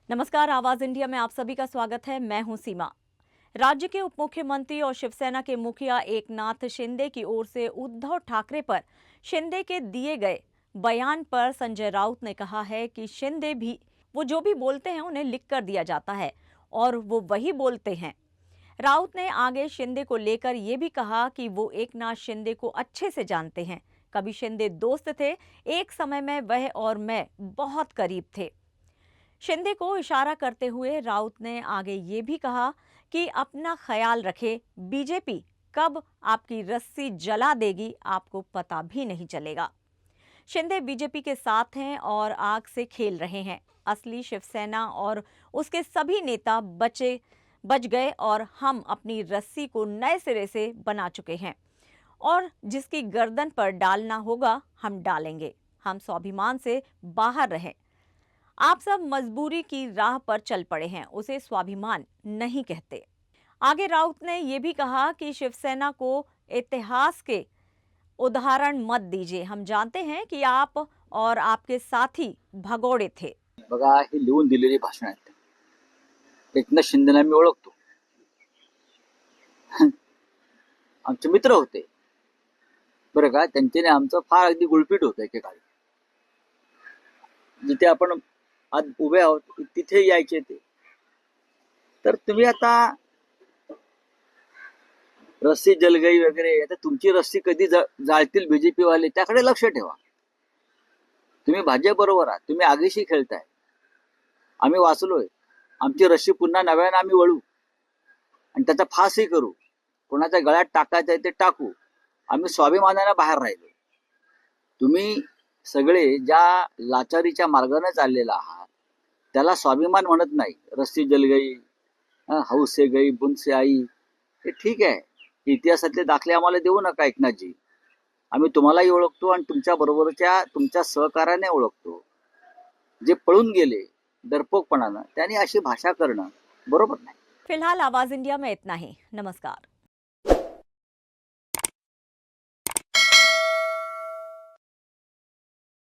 नमस्कार, आवाज इंडिया में आप सभी का स्वागत है। मैं हूं सीमा। राज्य के उप मुख्यमंत्री और शिवसेना के मुखिया एकनाथ शिंदे की ओर से उद्धव ठाकरे पर शिंदे के दिए गए बयान पर संजय राउत ने कहा है कि शिंदे भी वो जो भी बोलते हैं उन्हें लिख कर दिया जाता है और वो वही बोलते हैं। राउत ने आगे शिंदे को लेकर ये भी कहा कि वो एकनाथ शिंदे को अच्छे से जानते हैं। कभी शिंदे दोस्त थे, एक समय में वह और मैं बहुत करीब थे। शिंदे को इशारा करते हुए राउत ने आगे ये भी कहा कि अपना ख्याल रखे, बीजेपी कब आपकी रस्सी जला देगी आपको पता भी नहीं चलेगा। शिंदे बीजेपी के साथ हैं और आग से खेल रहे हैं। असली शिवसेना और उसके सभी नेता बच गए और हम अपनी रस्सी को नए सिरे से बना चुके हैं और जिसकी गर्दन पर डालना होगा हम डालेंगे। हम स्वाभिमान से बाहर रहें। आप सब मजबूरी की राह पर चल पड़े हैं, उसे स्वाभिमान नहीं कहते। आगे राउत ने यह भी कहा कि शिवसेना को इतिहास के उदाहरण मत दीजिए। हम जानते हैं कि आप और आपके साथी भगोड़े थे। बघा, ही लिहून दिलेली भाषण आहेत। एकनाथ शिंदेना मी ओळखतो. आमचे मित्र होते बरं का. त्यांच्याने आमचं फार अगदी गुळपीट होतं एकेकाळी. जिथे आपण आज उभे आहोत तिथे यायचे ते. तर तुम्ही आता रस्सी जल गई वगैरे, आता तुमची रस्सी कधी जाळतील बीजेपी वाले त्याकडे लक्ष ठेवा. तुम्ही भाजप बरोबर आहात, तुम्ही आगीशी खेळताय. आम्ही वाचलोय. आमची रस्सी पुन्हा नव्याने आम्ही वळू आणि त्याचा फासही करू. कोणाच्या गळ्यात टाकायचं आहे ते टाकू. आम्ही स्वाभिमानाने बाहेर राहिलो. तुम्ही सगळे ज्या लाचारीच्या मार्गाने चाललेला आहात त्याला स्वाभिमान म्हणत नाही. रस्सी जल गई, हौस से गई बुंद से आई, हे ठीक आहे. इतिहासातले दाखले आम्हाला देऊ नका एकनाथजी. आम्ही तुम्हालाही ओळखतो आणि तुमच्या बरोबरच्या तुमच्या सहकार्याने ओळखतो. जे पळून गेले डरपोकपणानं, त्यांनी अशी भाषा करणं बरोबर नाही. फिलहाल आवाज इंडिया में इतना ही। नमस्कार।